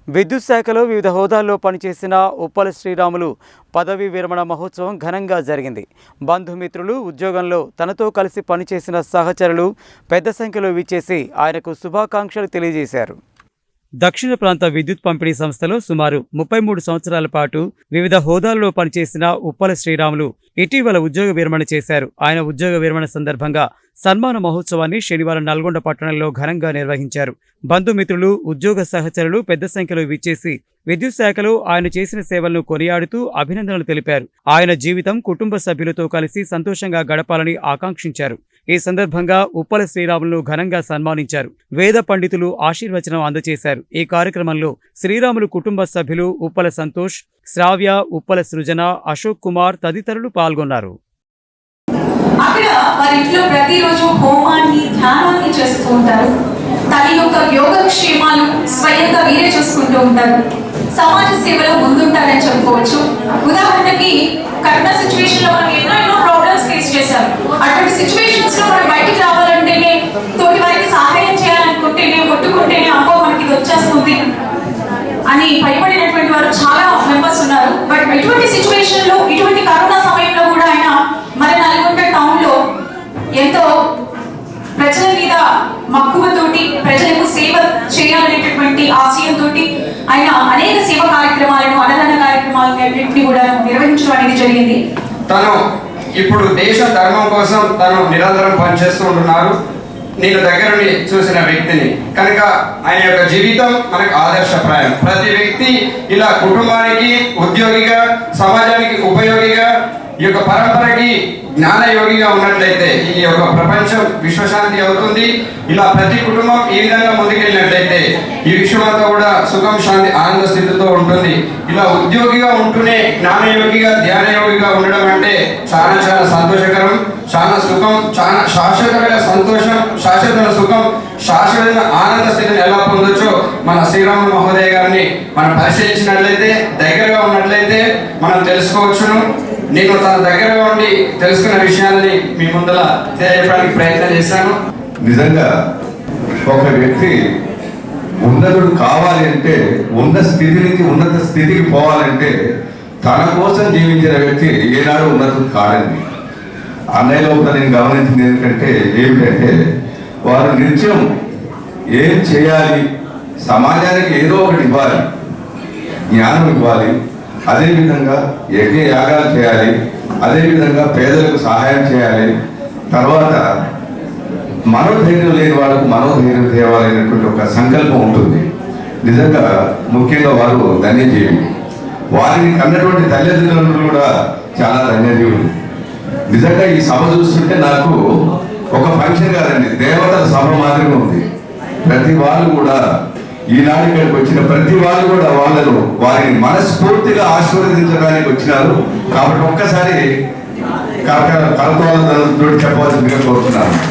విద్యుత్ శాఖలో వివిధ హోదాల్లో పనిచేసిన ఉప్పల శ్రీరాములు పదవీ విరమణ మహోత్సవం ఘనంగా జరిగింది. బంధుమిత్రులు, ఉద్యోగంలో తనతో కలిసి పనిచేసిన సహచరులు పెద్ద సంఖ్యలో విచ్చేసి ఆయనకు శుభాకాంక్షలు తెలియజేశారు. దక్షిణ ప్రాంత విద్యుత్ పంపిణీ సంస్థలో సుమారు 33 సంవత్సరాల పాటు వివిధ హోదాల్లో పనిచేసిన ఉప్పల శ్రీరాములు ఇటీవల ఉద్యోగ విరమణ చేశారు. ఆయన ఉద్యోగ విరమణ సందర్భంగా సన్మాన మహోత్సవాన్ని శనివారం నల్గొండ పట్టణంలో ఘనంగా నిర్వహించారు. బంధుమిత్రులు, ఉద్యోగ సహచరులు పెద్ద సంఖ్యలో విచ్చేసి విద్యుత్ శాఖలో ఆయన చేసిన సేవలను కొనియాడుతూ అభినందనలు తెలిపారు. ఆయన జీవితం కుటుంబ సభ్యులతో కలిసి సంతోషంగా గడపాలని ఆకాంక్షించారు. ఈ సందర్భంగా ఉప్పల శ్రీరాములను ఘనంగా సన్మానించారు. వేద పండితులు ఆశీర్వచనం అందజేశారు. ఈ కార్యక్రమంలో శ్రీరాములు కుటుంబ సభ్యులు ఉప్పల సంతోష్, శ్రావ్య, ఉప్పల సృజన, అశోక్ కుమార్ తదితరులు పాల్గొన్నారు. అక్కడ వారి ఇంట్లో ప్రతిరోజు హోమాన్ని, ధ్యానాన్ని చేస్తూ ఉంటారు. తన యొక్క యోగక్షేమాలు స్వయంగా వీరే చూసుకుంటూ ఉంటారు. సమాజ సేవలో ముందుంటారని చెప్పుకోవచ్చు. ఉదాహరణకి కరోనా సిచ్యువేషన్ లో మనం ఎన్నో ప్రాబ్లమ్స్ ఫేస్ చేశాం. అటువంటి సిచ్యువేషన్స్ లో మనం బయటికి రావాలంటేనే, తోటి వారికి సహాయం చేయాలనుకుంటేనే, కొట్టుకుంటేనే అమ్మో మనకి ఇది వచ్చేస్తుంది అని భయపడినటువంటి వారు చాలా మెంబర్స్ ఉన్నారు. బట్ ఇటువంటి సిచ్యువేషన్ లో, ఇటువంటి కరోనా సమయంలో కూడా ఆయన మన నల్గొండ టౌన్ లో ఎంతో ప్రజల మీద మక్కువతోటి, ప్రజలకు సేవ చేయాలనేటటువంటి ఆశయంతో ఆయన అనేక సేవ కార్యక్రమాలను, అన్నదాన కార్యక్రమాలన్నింటినీ కూడా నిర్వహించడం అనేది జరిగింది. తను ఇప్పుడు దేశ ధర్మం కోసం తను నిరంతరం పనిచేస్తూ ఉంటున్నారు. నేను దగ్గరుండి చూసిన వ్యక్తిని కనుక ఆయన యొక్క జీవితం మనకు ఆదర్శప్రాయం. ప్రతి వ్యక్తి ఇలా కుటుంబానికి ఉద్యోగిగా, సమాజానికి ఉపయోగిగా, ఈ యొక్క పరంపరకి జ్ఞానయోగిగా ఉన్నట్లయితే ఈ యొక్క ప్రపంచం విశ్వశాంతి అవుతుంది. ఇలా ప్రతి కుటుంబం ఈ విధంగా ముందుకెళ్ళినట్లయితే ఈ విశ్వమంతా కూడా సుఖం, శాంతి, ఆనంద స్థితితో ఉంటుంది. ఇలా ఉద్యోగిగా ఉంటూనే జ్ఞానయోగిగా, ధ్యానయోగిగా ఉండడం అంటే చాలా చాలా సంతోషకరం, చాలా సుఖం, చాలా శాశ్వతమైన సంతోషం, శాశ్వతమైన సుఖం, శాశ్వతమైన ఆనంద స్థితిని ఎలా పొందొచ్చో మన శ్రీరాములు మహోదయ గారిని మనం పరిశీలించినట్లయితే, దగ్గరగా ఉన్నట్లయితే మనం తెలుసుకోవచ్చును. నేను తన దగ్గరగా ఉండి తెలుసుకున్న విషయాలని మీ ముందర తెలియజేయడానికి ప్రయత్నం చేశాను. నిజంగా ఒక వ్యక్తి ఉన్నతుడు కావాలి అంటే, ఉన్న స్థితి నుంచి ఉన్నత స్థితికి పోవాలంటే తన కోసం జీవించిన వ్యక్తి ఏనాడు ఉన్నతుడు కాదండి. అన్నయ్య లోపల నేను గమనించింది ఏమిటంటే వారు నిత్యం ఏం చేయాలి, సమాజానికి ఏదో ఒకటి ఇవ్వాలి, జ్ఞానం ఇవ్వాలి, అదేవిధంగా యజ్ఞ యాగాలు చేయాలి, అదేవిధంగా పేదలకు సహాయం చేయాలి, తర్వాత మనోధైర్యం లేని వాళ్ళకు మనోధైర్యం తేవాలనేటువంటి ఒక సంకల్పం ఉంటుంది. నిజంగా ముఖ్యంగా వారు ధన్యజీవి. వారిని కన్నటువంటి తల్లిదండ్రులు కూడా చాలా ధన్యజీవులు. నిజంగా ఈ సభ చూస్తుంటే నాకు ఒక ఫంక్షన్ కాదండి, దేవతల సభ మాదిరిగా ఉంది. ప్రతి వాళ్ళు కూడా ఈనాడు ఇక్కడికి వచ్చిన ప్రతి వాళ్ళు కూడా వారిని మనస్ఫూర్తిగా ఆశీర్వదించడానికి వచ్చినారు. కాబట్టి ఒక్కసారి కరతాళ చెప్పవలసిందిగా కోరుతున్నాను.